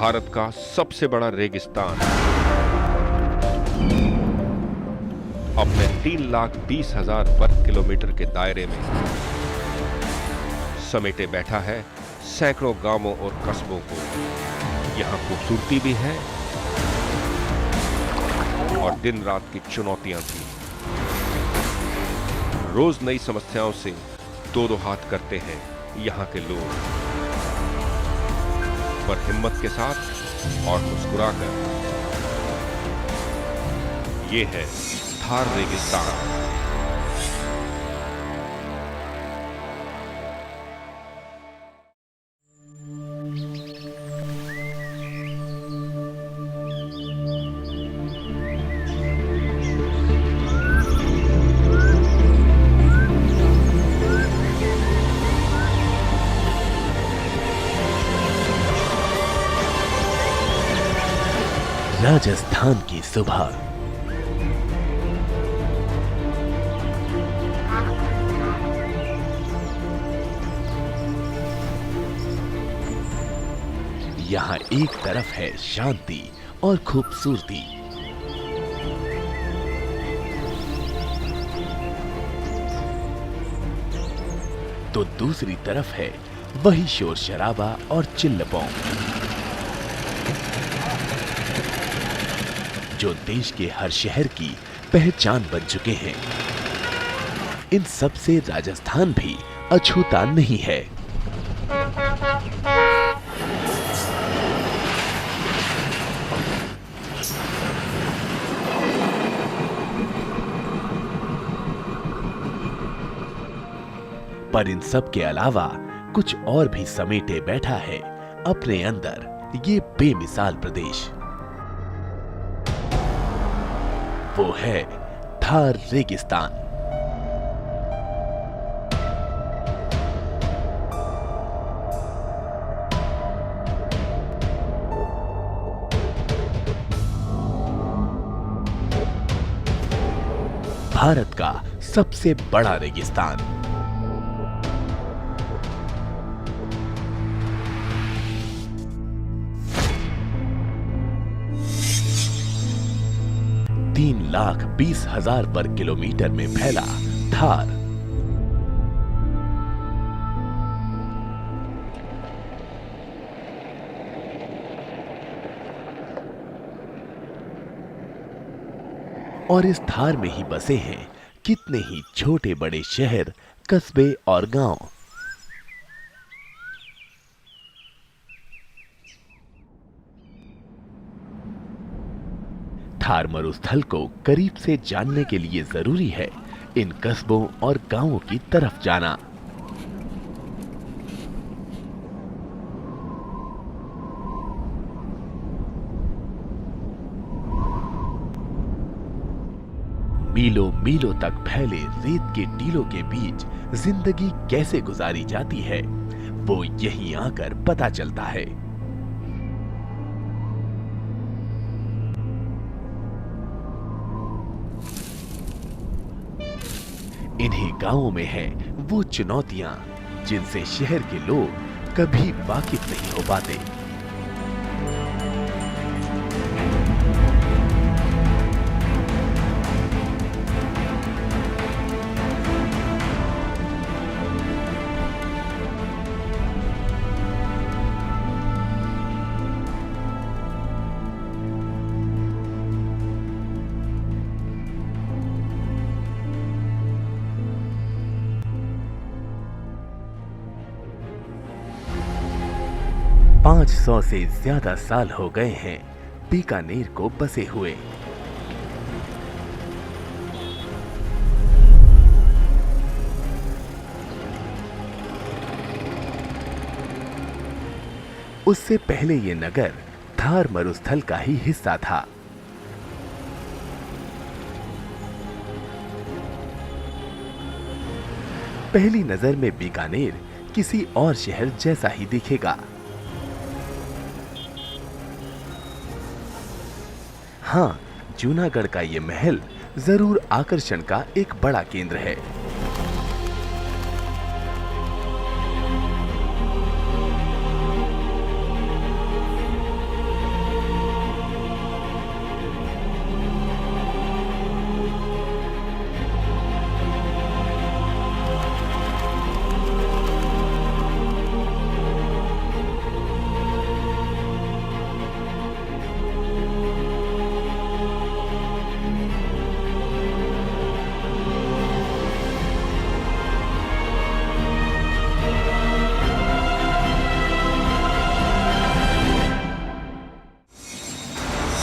भारत का सबसे बड़ा रेगिस्तान अपने 3,20,000 वर्ग किलोमीटर के दायरे में समेटे बैठा है सैकड़ों गांवों और कस्बों को। यहां खूबसूरती भी है और दिन रात की चुनौतियां भी। रोज नई समस्याओं से दो दो हाथ करते हैं यहां के लोग, पर हिम्मत के साथ और मुस्कुराकर। ये है थार रेगिस्तान। राजस्थान की सुबह। यहाँ एक तरफ है शांति और खूबसूरती, तो दूसरी तरफ है वही शोर शराबा और चिल्लपौं जो देश के हर शहर की पहचान बन चुके हैं। इन सब से राजस्थान भी अछूता नहीं है। पर इन सब के अलावा कुछ और भी समेटे बैठा है अपने अंदर ये बेमिसाल प्रदेश। वो है थार रेगिस्तान। भारत का सबसे बड़ा रेगिस्तान। तीन लाख 20,000 वर्ग किलोमीटर में फैला थार और इस थार में ही बसे हैं कितने ही छोटे बड़े शहर, कस्बे और गांव। थार मरुस्थल को करीब से जानने के लिए जरूरी है इन कस्बों और गांवों की तरफ जाना। मीलों मीलों तक फैले रेत के टीलों के बीच जिंदगी कैसे गुजारी जाती है, वो यहीं आकर पता चलता है। इन्हीं गांवों में हैं वो चुनौतियां जिनसे शहर के लोग कभी वाकिफ नहीं हो पाते। पांच 500 से ज्यादा साल हो गए हैं बीकानेर को बसे हुए। उससे पहले ये नगर थार मरुस्थल का ही हिस्सा था। पहली नजर में बीकानेर किसी और शहर जैसा ही दिखेगा। हाँ, जूनागढ़ का ये महल जरूर आकर्षण का एक बड़ा केंद्र है।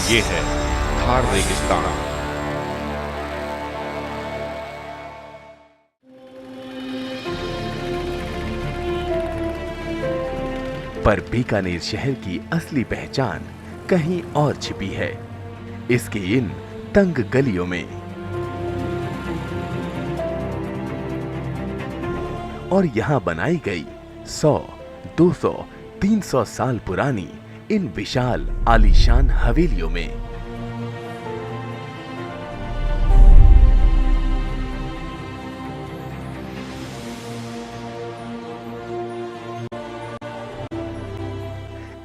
ये है थार रेगिस्तान। पर बीकानेर शहर की असली पहचान कहीं और छिपी है, इसके इन तंग गलियों में। और यहाँ बनाई गई 100, 200, 300 साल पुरानी इन विशाल आलीशान हवेलियों में।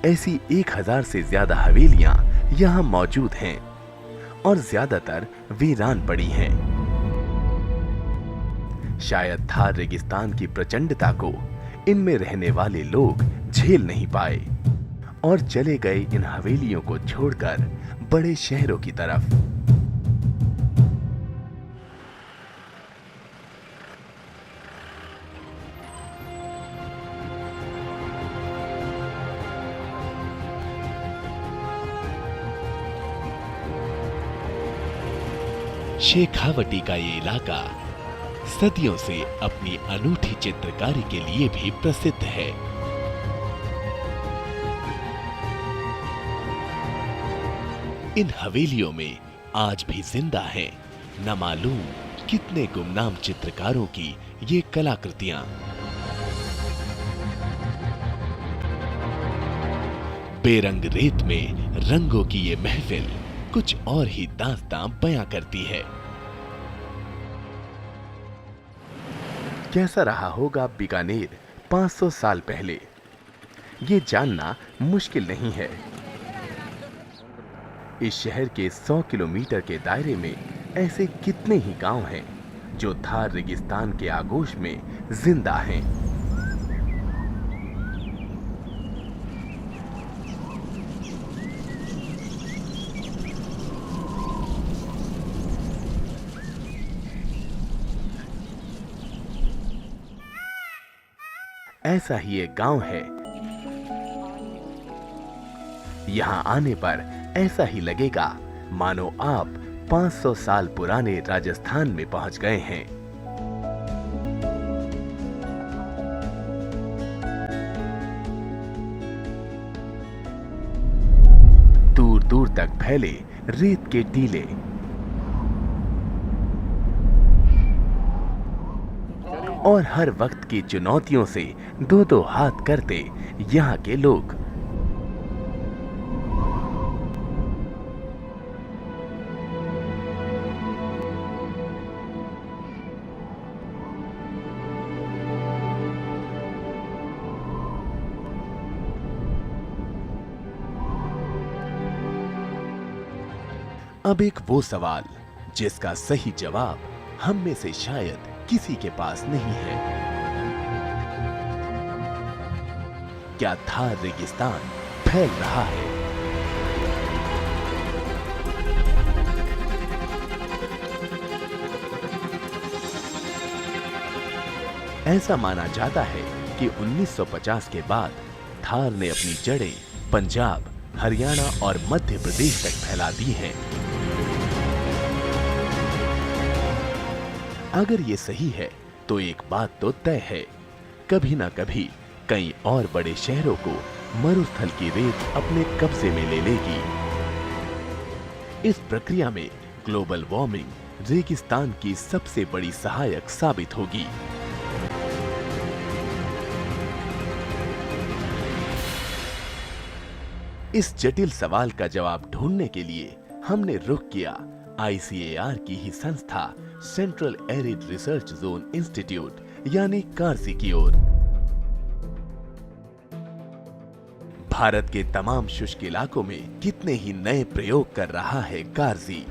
ऐसी 1000 से ज्यादा हवेलियां यहाँ मौजूद हैं और ज्यादातर वीरान पड़ी हैं। शायद थार रेगिस्तान की प्रचंडता को इनमें रहने वाले लोग झेल नहीं पाए और चले गए इन हवेलियों को छोड़कर बड़े शहरों की तरफ। शेखावटी का ये इलाका सदियों से अपनी अनूठी चित्रकारी के लिए भी प्रसिद्ध है। इन हवेलियों में आज भी जिंदा हैं न मालूम कितने गुमनाम चित्रकारों की ये कलाकृतियां। बेरंग रेत में रंगों की ये महफिल कुछ और ही दास्तां बयां करती है। कैसा रहा होगा बीकानेर 500 साल पहले, ये जानना मुश्किल नहीं है। इस शहर के 100 किलोमीटर के दायरे में ऐसे कितने ही गांव हैं जो थार रेगिस्तान के आगोश में जिंदा हैं। ऐसा ही एक गांव है। यहां आने पर ऐसा ही लगेगा मानो आप 500 साल पुराने राजस्थान में पहुंच गए हैं। दूर दूर तक फैले रेत के टीले, और हर वक्त की चुनौतियों से दो दो हाथ करते यहाँ के लोग। अब एक वो सवाल जिसका सही जवाब हम में से शायद किसी के पास नहीं है। क्या थार रेगिस्तान फैल रहा है? ऐसा माना जाता है कि 1950 के बाद थार ने अपनी जड़ें पंजाब, हरियाणा और मध्य प्रदेश तक फैला दी हैं। अगर ये सही है तो एक बात तो तय है, कभी ना कभी कई और बड़े शहरों को मरुस्थल की रेत अपने कब्जे में ले लेगी। इस प्रक्रिया में ग्लोबल वार्मिंग रेगिस्तान की सबसे बड़ी सहायक साबित होगी। इस जटिल सवाल का जवाब ढूंढने के लिए हमने रुख किया ICAR की ही संस्था central arid research zone institute यानी कार्सी की ओर। भारत के तमाम शुष्क इलाकों में कितने ही नए प्रयोग कर रहा है कार्सी।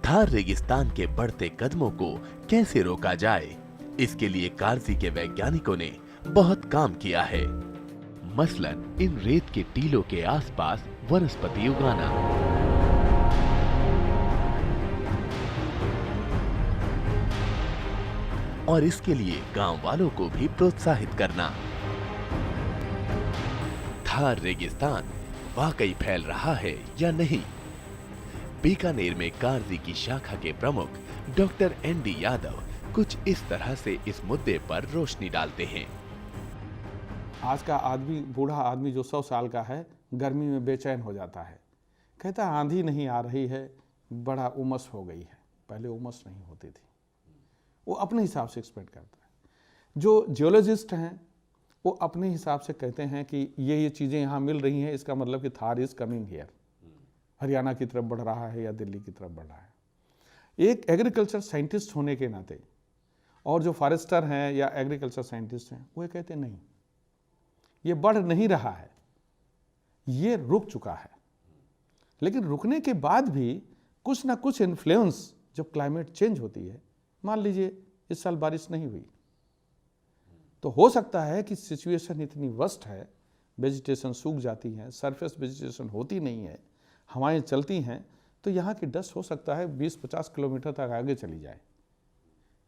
थार रेगिस्तान के बढ़ते कदमों को कैसे रोका जाए, इसके लिए कार्सी के वैज्ञानिकों ने बहुत काम किया है। मसलन इन रेत के टीलों के आसपास वनस्पति उगाना, और इसके लिए गांव वालों को भी प्रोत्साहित करना। थार रेगिस्तान वाकई फैल रहा है या नहीं? बीकानेर में कारजी की शाखा के प्रमुख डॉक्टर एनडी यादव कुछ इस तरह से इस मुद्दे पर रोशनी डालते हैं। आज का आदमी, बूढ़ा आदमी जो 100 साल का है, गर्मी में बेचैन हो जाता है। कहता है आंधी नहीं आ रही है, बड़ा उमस हो गई है। पहले उमस नहीं होती थी। वो अपने हिसाब से एक्सपेक्ट करता है। जो जियोलॉजिस्ट हैं वो अपने हिसाब से कहते हैं कि ये चीज़ें यहाँ मिल रही हैं, इसका मतलब कि Thar is coming here, Haryana की तरफ बढ़ रहा है या दिल्ली की तरफ बढ़ रहा है। एक एग्रीकल्चर साइंटिस्ट होने के नाते और जो फॉरेस्टर हैं या एग्रीकल्चर साइंटिस्ट हैं वो कहते नहीं, ये बढ़ नहीं रहा है, ये रुक चुका है। लेकिन रुकने के बाद भी कुछ ना कुछ इन्फ्लुएंस, जब क्लाइमेट चेंज होती है, मान लीजिए इस साल बारिश नहीं हुई तो हो सकता है कि सिचुएशन इतनी वर्स्ट है, वेजिटेशन सूख जाती है, सरफेस वेजिटेशन होती नहीं है, हवाएं चलती हैं, तो यहाँ की डस्ट हो सकता है 20-50 किलोमीटर तक आगे चली जाए।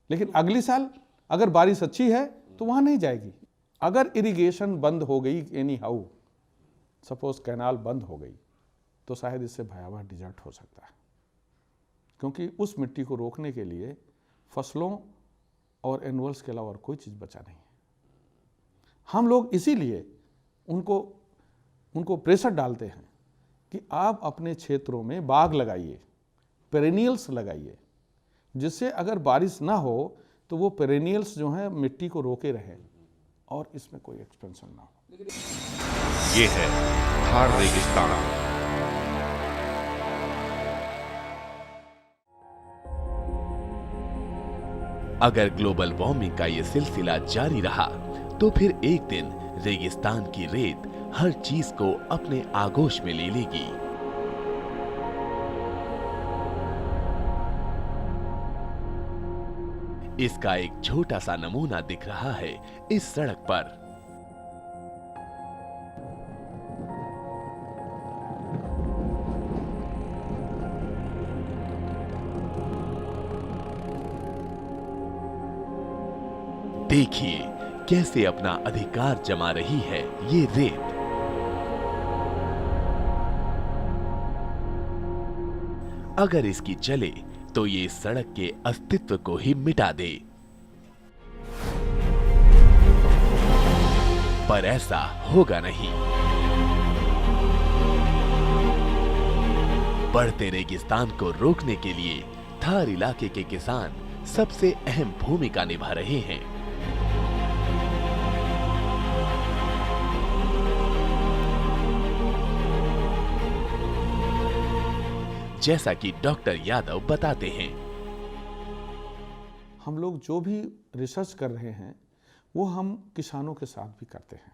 लेकिन अगली साल अगर बारिश अच्छी है तो वहाँ नहीं जाएगी। अगर इरिगेशन बंद हो गई, एनी हाउ सपोज कैनाल बंद हो गई, तो शायद इससे भयावह डिजर्ट हो सकता है, क्योंकि उस मिट्टी को रोकने के लिए फसलों और एनुअल्स के अलावा और कोई चीज़ बचा नहीं है। हम लोग इसीलिए उनको प्रेशर डालते हैं कि आप अपने क्षेत्रों में बाग लगाइए, पेरेनियल्स लगाइए, जिससे अगर बारिश ना हो तो वो पेरेनियल्स जो हैं मिट्टी को रोके रहें और इसमें कोई एक्सपेंशन ना हो। ये है थार रेगिस्तान। अगर ग्लोबल वार्मिंग का ये सिलसिला जारी रहा तो फिर एक दिन रेगिस्तान की रेत हर चीज को अपने आगोश में ले लेगी। इसका एक छोटा सा नमूना दिख रहा है इस सड़क पर। देखिए कैसे अपना अधिकार जमा रही है ये रेत। अगर इसकी चले तो ये सड़क के अस्तित्व को ही मिटा दे। पर ऐसा होगा नहीं। बढ़ते रेगिस्तान को रोकने के लिए थार इलाके के किसान सबसे अहम भूमिका निभा रहे हैं। जैसा कि डॉक्टर यादव बताते हैं, हम लोग जो भी रिसर्च कर रहे हैं वो हम किसानों के साथ भी करते हैं।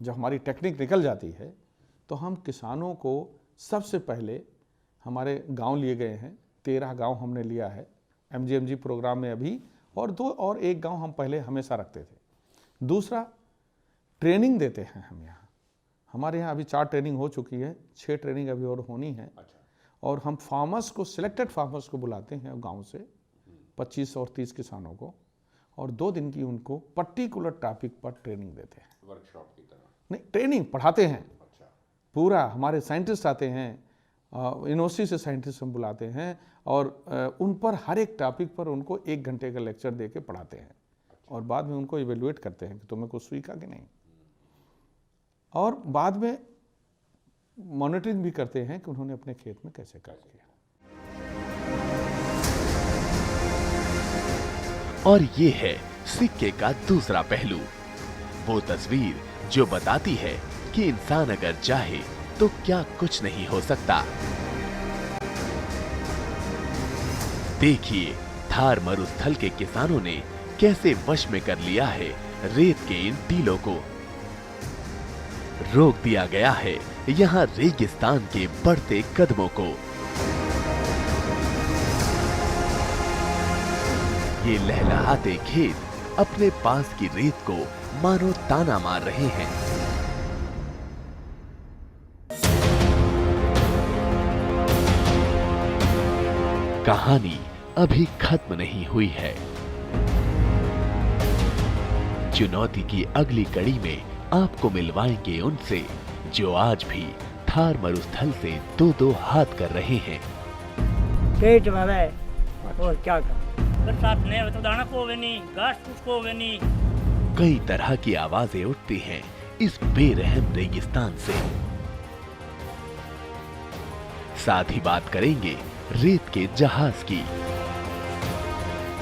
जब हमारी टेक्निक निकल जाती है तो हम किसानों को सबसे पहले, हमारे गांव लिए गए हैं, 13 गांव हमने लिया है MGMG प्रोग्राम में अभी, और एक गांव हम पहले हमेशा रखते थे। दूसरा, ट्रेनिंग देते हैं हम यहाँ। हमारे यहाँ अभी 4 ट्रेनिंग हो चुकी है, 6 ट्रेनिंग अभी और होनी है। और हम फार्मर्स को, सिलेक्टेड फार्मर्स को बुलाते हैं गांव से, 25 और 30 किसानों को, और 2 दिन की उनको पर्टिकुलर टॉपिक पर ट्रेनिंग देते हैं। वर्कशॉप की तरह नहीं, ट्रेनिंग पढ़ाते हैं। पूरा हमारे साइंटिस्ट आते हैं, यूनिवर्सिटी से साइंटिस्ट हम बुलाते हैं, और उन पर हर एक टॉपिक पर उनको 1 घंटे का लेक्चर दे के पढ़ाते हैं। और बाद में उनको इवेल्युएट करते हैं कि तुम्हें कुछ सीखा कि नहीं, और बाद में मॉनिटरिंग भी करते हैं कि उन्होंने अपने खेत में कैसे काम किया। और ये है सिक्के का दूसरा पहलू, वो तस्वीर जो बताती है कि इंसान अगर चाहे तो क्या कुछ नहीं हो सकता। देखिए थार मरुस्थल के किसानों ने कैसे वश में कर लिया है रेत के इन टीलों को। रोक दिया गया है यहाँ रेगिस्तान के बढ़ते कदमों को। ये लहलहाते खेत अपने पास की रेत को मानो ताना मार रहे हैं। कहानी अभी खत्म नहीं हुई है। चुनौती की अगली कड़ी में आपको मिलवाएंगे उनसे जो आज भी थार मरुस्थल से दो दो हाथ कर रहे हैं। पेट भरे और क्या कर। बरसात नहीं हो तो दाना को होवे नहीं, घास फूस को होवे नहीं। कई तरह की आवाजें उठती हैं इस बेरहम रेगिस्तान से। साथ ही बात करेंगे रेत के जहाज की।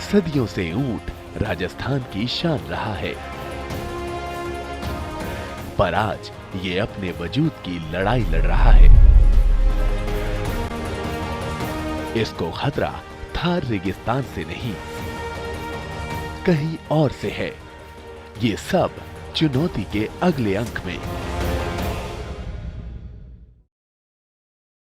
सदियों से ऊंट राजस्थान की शान रहा है, पर आज ये अपने वजूद की लड़ाई लड़ रहा है। इसको खतरा थार रेगिस्तान से नहीं, कहीं और से है। ये सब चुनौती के अगले अंक में।